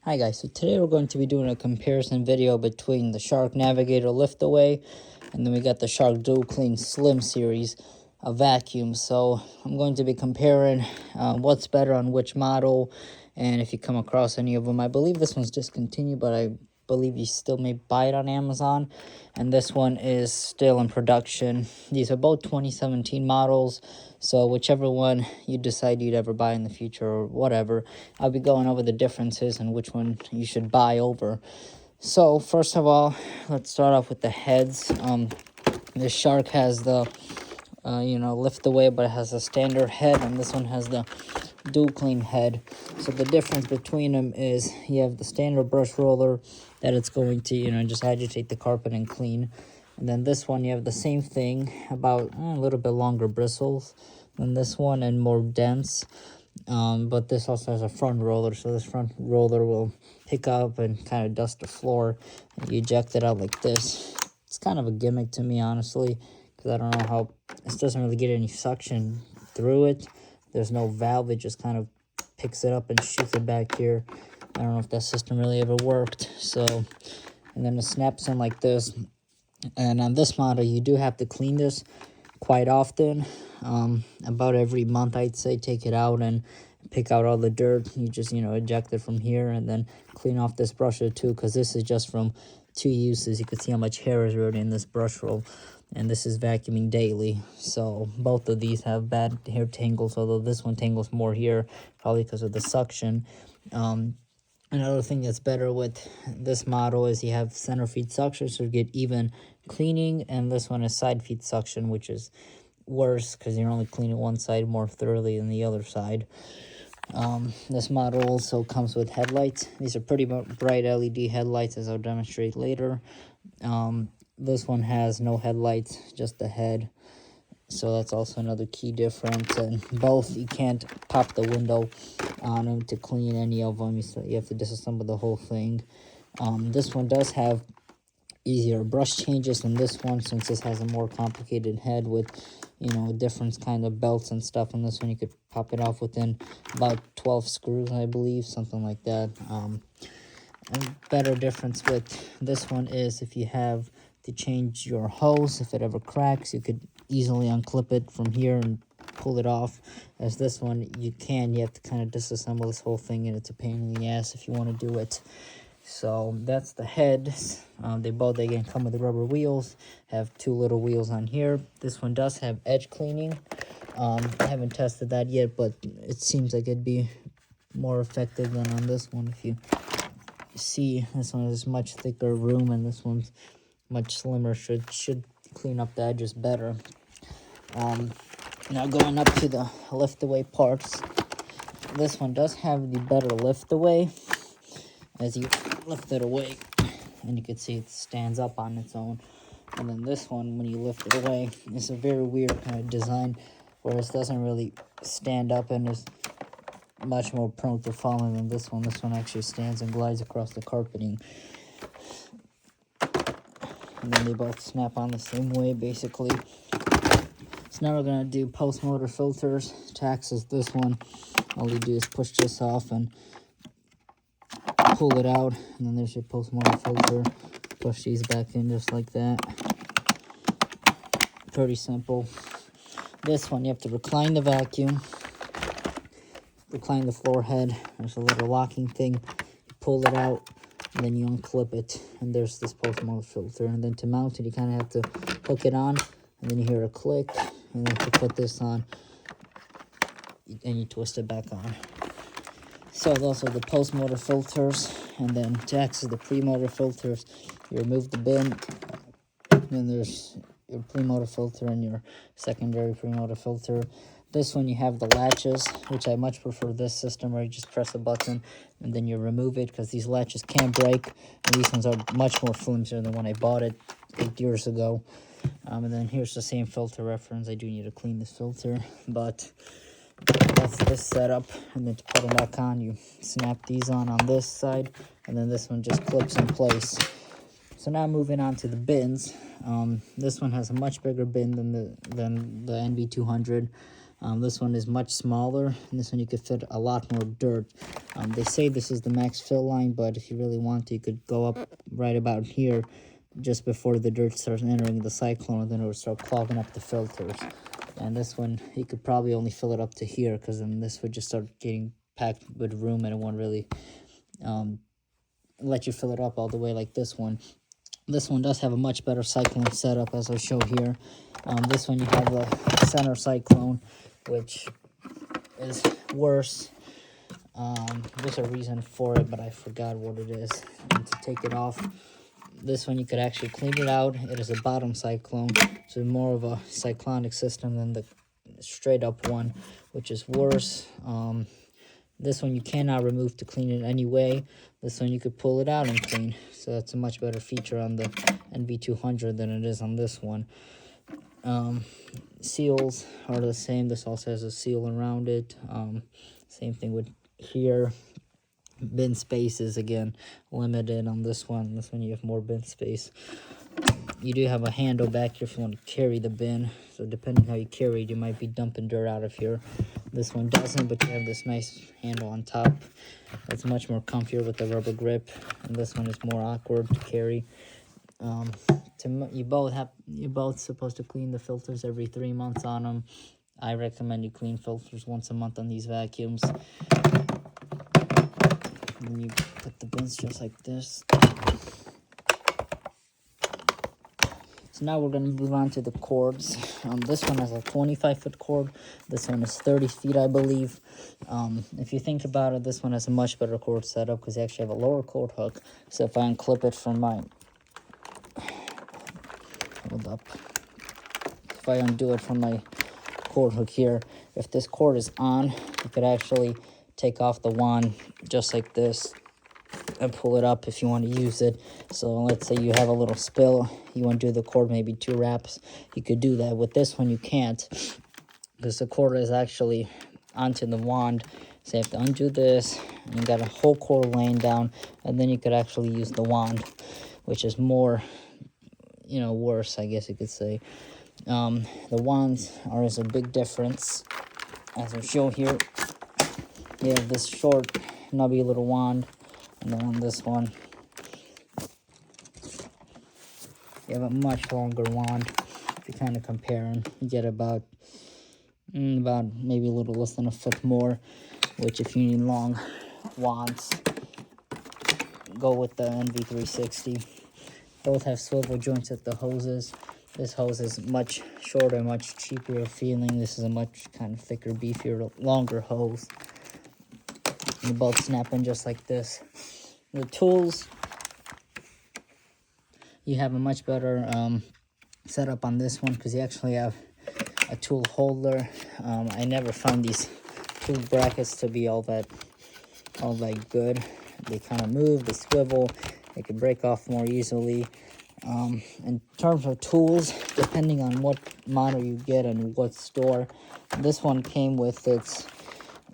Hi guys, so today we're going to be doing a comparison video between the Shark Navigator Liftaway and then we got the Shark Dual Clean Slim series of vacuums. So I'm going to be comparing what's better on which model, and if you come across any of them. I believe this one's discontinued, but I believe you still may buy it on Amazon, and this one is still in production. These are both 2017 models, so whichever one you decide you'd ever buy in the future or whatever, I'll be going over the differences and which one you should buy over. So first of all, let's start off with the heads. The Shark has the lift away, but it has a standard head, and this one has the dual clean head. So the difference between them is you have the standard brush roller that it's going to just agitate the carpet and clean, and then this one you have the same thing, about a little bit longer bristles than this one and more dense, but this also has a front roller, so this front roller will pick up and kind of dust the floor, and you eject it out like this. It's kind of a gimmick to me, honestly, because I don't know how this doesn't really get any suction through it. There's no valve, it just kind of picks it up and shoots it back here. I don't know if that system really ever worked. So, and then it snaps in like this. And on this model, you do have to clean this quite often. About every month, I'd say, take it out and pick out all the dirt. You just, eject it from here and then clean off this brush too, because this is just from 2 uses. You can see how much hair is already in this brush roll, and this is vacuuming daily. So both of these have bad hair tangles, although this one tangles more here, probably because of the suction. Another thing that's better with this model is you have center feed suction, so you get even cleaning, and this one is side feed suction, which is worse because you're only cleaning one side more thoroughly than the other side. This model also comes with headlights. These are pretty bright LED headlights, as I'll demonstrate later. This one has no headlights, just the head. So that's also another key difference. And both, you can't pop the window on them to clean any of them. You have to disassemble the whole thing. This one does have easier brush changes than this one, since this has a more complicated head with different kind of belts and stuff. And this one you could pop it off within about 12 screws, I believe, something like that. And better difference with this one is if you have to change your hose, if it ever cracks, you could easily unclip it from here and pull it off. As this one, you have to kind of disassemble this whole thing, and it's a pain in the ass if you want to do it. So that's the head. They both, again, come with the rubber wheels, have 2 little wheels on here. This one does have edge cleaning. I haven't tested that yet, but it seems like it'd be more effective than on this one. If you see, this one has much thicker room, and this one's much slimmer. Should clean up the edges better. Now going up to the lift away parts, this one does have the better lift away. As you lift it away, and you can see it stands up on its own. And then this one, when you lift it away, it's a very weird kind of design, where it doesn't really stand up and is much more prone to falling than this one. This one actually stands and glides across the carpeting. And then they both snap on the same way, basically. So now we're going to do post motor filters. To access this one, all you do is push this off and pull it out, and then there's your post motor filter. Push these back in just like that. Pretty simple. This one, you have to recline the vacuum, recline the floor head. There's a little locking thing. You pull it out, and then you unclip it, and there's this post motor filter. And then to mount it, you kind of have to hook it on, and then you hear a click, and then to put this on, and you twist it back on. So those are the post motor filters. And then to access the pre-motor filters, you remove the bin, and then there's your pre-motor filter and your secondary pre-motor filter. This one, you have the latches, which I much prefer this system, where you just press a button and then you remove it, because these latches can break, and these ones are much more flimsier than when I bought it 8 years ago. And then here's the same filter reference. I do need to clean this filter, but that's this setup. And then to put them back on, you snap these on this side, and then this one just clips in place. So now moving on to the bins. This one has a much bigger bin than the NV200, This one is much smaller, and this one you could fit a lot more dirt. They say this is the max fill line, but if you really want to, you could go up right about here just before the dirt starts entering the cyclone, and then it will start clogging up the filters. And this one, you could probably only fill it up to here, because then this would just start getting packed with room, and it won't really let you fill it up all the way like this one. This one does have a much better cyclone setup, as I show here. This one you have the center cyclone, which is worse. There's a reason for it, but I forgot what it is. And to take it off, this one you could actually clean it out. It is a bottom cyclone, so more of a cyclonic system than the straight up one, which is worse. This one you cannot remove to clean it anyway. This one you could pull it out and clean, so that's a much better feature on the NV200 than it is on this one. Seals are the same. This also has a seal around it. Same thing with here. Bin space is again limited on this one. This one you have more bin space. You do have a handle back here if you want to carry the bin, so depending how you carry it, you might be dumping dirt out of here. This one doesn't, but you have this nice handle on top. It's much more comfier with the rubber grip, and this one is more awkward to carry. You're both supposed to clean the filters every 3 months on them. I recommend you clean filters once a month on these vacuums. And you put the bins just like this. So now we're going to move on to the cords. This one has a 25-foot cord. This one is 30 feet, I believe. If you think about it, this one has a much better cord setup because they actually have a lower cord hook. So if I unclip it from my... Hold up. If I undo it from my cord hook here, if this cord is on, you could actually take off the wand just like this and pull it up if you want to use it. So let's say you have a little spill, you want to do the cord maybe 2 wraps, you could do that. With this one you can't, because the cord is actually onto the wand. So you have to undo this, and you got a whole cord laying down, and then you could actually use the wand, which is more, worse, I guess you could say. The wands are a big difference. As I show here, you have this short, nubby little wand, and then on this one, you have a much longer wand. If you kind of compare them, you get about maybe a little less than a foot more, which if you need long wands, go with the NV360. Both have swivel joints at the hoses. This hose is much shorter, much cheaper feeling. This is a much kind of thicker, beefier, longer hose. You both snap in just like this. The tools, you have a much better setup on this one because you actually have a tool holder. I never found these tool brackets to be all that good. They kind of move, they swivel, they can break off more easily. In terms of tools, depending on what model you get and what store, this one came with its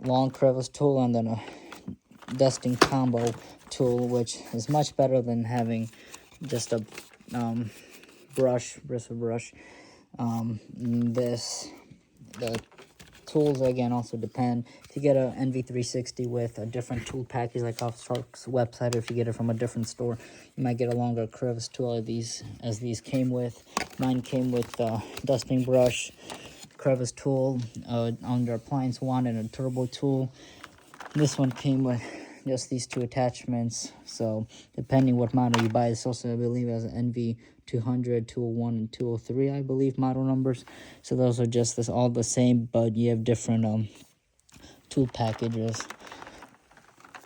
long crevice tool and then a dusting combo tool, which is much better than having just a bristle brush. The tools again also depend. If you get a NV360 with a different tool package like off Shark's website, or if you get it from a different store, you might get a longer crevice tool as these came with. Mine came with a dusting brush, crevice tool, under appliance wand, and a turbo tool. This one came with just these 2 attachments, so depending what model you buy, this also I believe has an NV200, 201, and 203, I believe, model numbers. So those are just all the same, but you have different tool packages.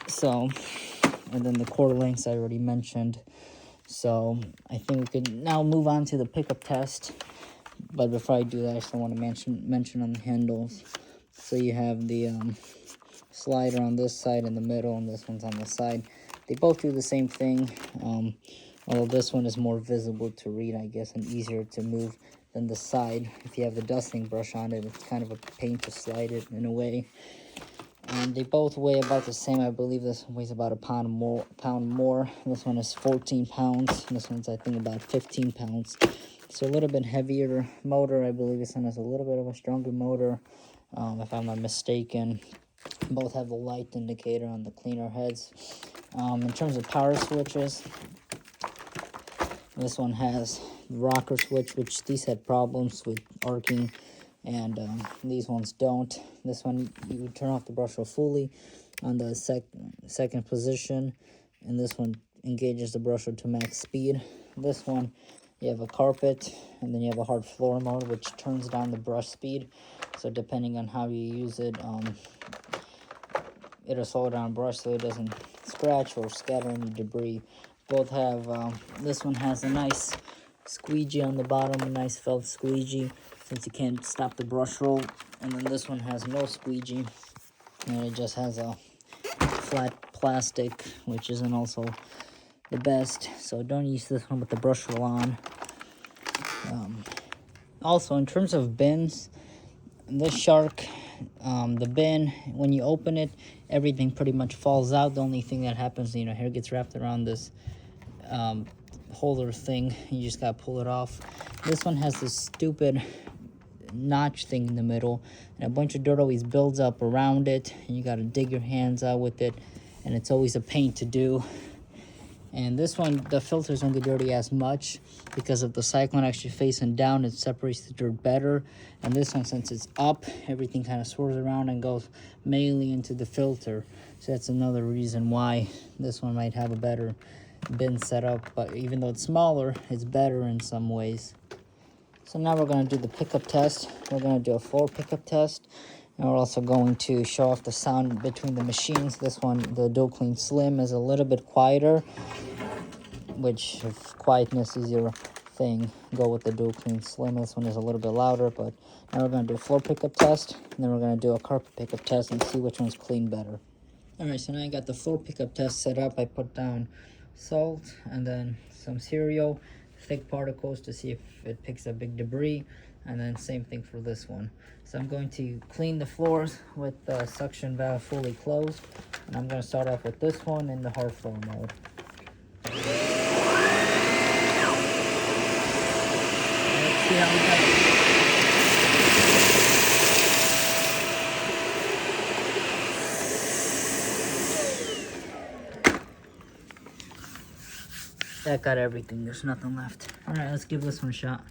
So, and then the cord lengths I already mentioned. So I think we could now move on to the pickup test. But before I do that, I still want to mention on the handles. So you have the slider on this side in the middle, and this one's on the side. They both do the same thing, although this one is more visible to read, I guess, and easier to move than the side. If you have the dusting brush on it, it's kind of a pain to slide it in a way. And they both weigh about the same. I believe this one weighs about a pound more. This one is 14 pounds. This one's, I think, about 15 pounds. So a little bit heavier motor. I believe this one has a little bit of a stronger motor. if I'm not mistaken. Both have the light indicator on the cleaner heads. In terms of power switches, this one has the rocker switch, which these had problems with arcing, and these ones don't. This one, you turn off the brush roll fully on the second position, and this one engages the brush roll to max speed. This one, you have a carpet, and then you have a hard floor mode, which turns down the brush speed. So depending on how you use it, it'll slow down brush so it doesn't scratch or scatter any debris. Both have, this one has a nice squeegee on the bottom, a nice felt squeegee, since you can't stop the brush roll. And then this one has no squeegee, and it just has a flat plastic, which isn't also the best. So don't use this one with the brush roll on. Also, in terms of bins, this Shark, the bin, when you open it, everything pretty much falls out. The only thing that happens, here gets wrapped around this holder thing. You just gotta pull it off. This one has this stupid notch thing in the middle, and a bunch of dirt always builds up around it, and you gotta dig your hands out with it, and it's always a pain to do. And this one, the filters don't get dirty as much because of the cyclone actually facing down. It separates the dirt better. And this one, since it's up, everything kind of swirls around and goes mainly into the filter. So that's another reason why this one might have a better bin setup. But even though it's smaller, it's better in some ways. So now we're going to do the pickup test. We're going to do a floor pickup test. And we're also going to show off the sound between the machines. This one, the Dual Clean Slim, is a little bit quieter, which if quietness is your thing, go with the Dual Clean Slim. This one is a little bit louder, but now we're going to do a floor pickup test, and then we're going to do a carpet pickup test and see which one's clean better. Alright, so now I got the floor pickup test set up. I put down salt and then some cereal, thick particles to see if it picks up big debris, and then same thing for this one. So I'm going to clean the floors with the suction valve fully closed, and I'm going to start off with this one in the hard floor mode. Let's see how we go. That got everything, there's nothing left. Alright, let's give this one a shot.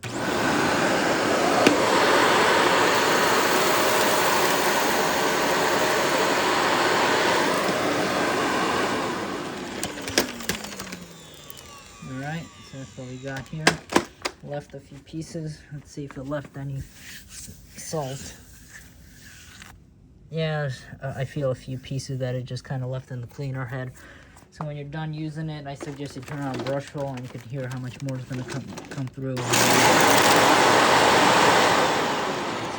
Alright, so that's what we got here. Left a few pieces. Let's see if it left any salt. Yeah, I feel a few pieces that it just kind of left in the cleaner head. So when you're done using it, I suggest you turn on brush roll, and you can hear how much more is going to come through. So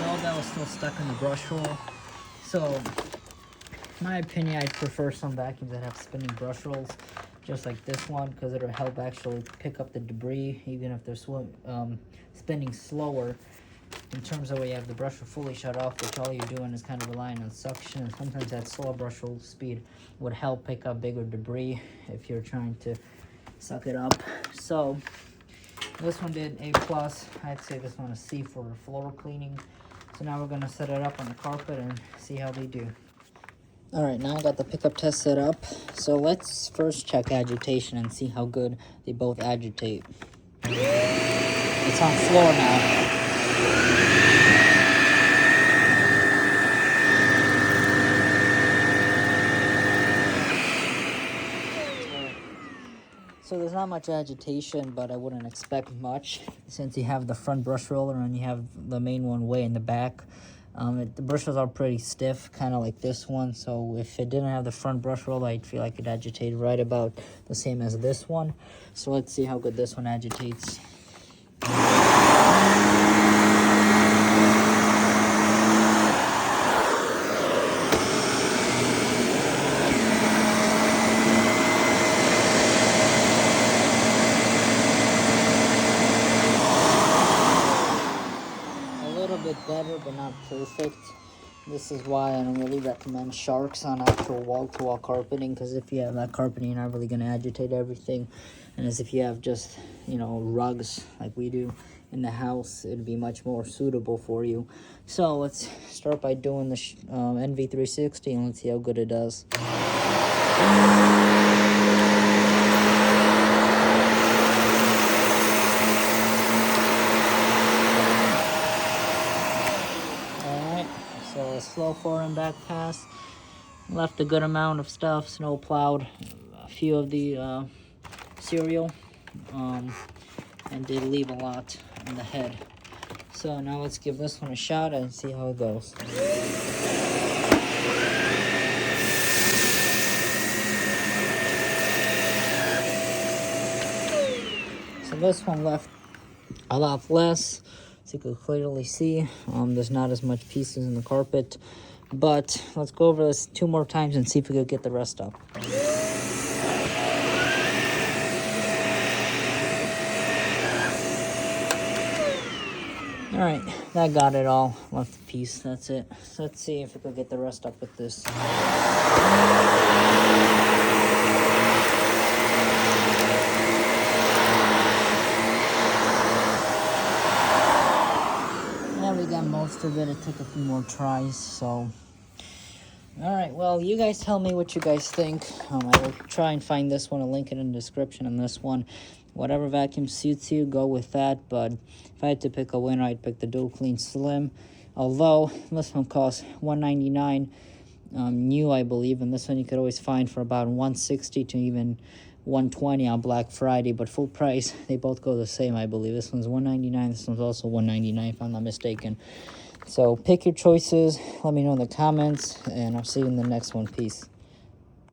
all that was still stuck in the brush roll. So, in my opinion, I'd prefer some vacuums that have spinning brush rolls, just like this one, because it'll help actually pick up the debris, even if they're spinning slower. In terms of where you have the brush roll fully shut off, which all you're doing is kind of relying on suction, and sometimes that slow brush roll speed would help pick up bigger debris if you're trying to suck it up. So this one did A+. I'd say this one is C for floor cleaning. So now we're going to set it up on the carpet and see how they do. Alright, now I got the pickup test set up. So let's first check agitation and see how good they both agitate. It's on floor now. So there's not much agitation, but I wouldn't expect much since you have the front brush roller and you have the main one way in the back. The brushes are pretty stiff, kind of like this one. So if it didn't have the front brush roller, I'd feel like it agitated right about the same as this one. So let's see how good this one agitates. Better, but not perfect. This is why I don't really recommend Sharks on actual wall-to-wall carpeting, because if you have that carpeting, you're not really going to agitate everything. And as if you have just, you know, rugs like we do in the house, it'd be much more suitable for you. So let's start by doing the NV360 and let's see how good it does. So a slow forward back pass, left a good amount of stuff, snow plowed a few of the cereal, and did leave a lot in the head. So now let's give this one a shot and see how it goes. So this one left a lot less, as you can clearly see. There's not as much pieces in the carpet, but let's go over this 2 more times and see if we could get the rest up. All right, that got it all. Left a piece, that's it. So let's see if we could get the rest up with this. We got most of it. It took a few more tries, so all right, well, you guys tell me what you guys think. I will try and find this one. I'll link it in the description on this one. Whatever vacuum suits you, go with that. But if I had to pick a winner, I'd pick the Dual Clean Slim, although this one costs $199 new, I believe, and this one you could always find for about $160 to even $120 on Black Friday, but full price, they both go the same, I believe. This one's $199, this one's also $199 if I'm not mistaken. So pick your choices, let me know in the comments, and I'll see you in the next one. Peace.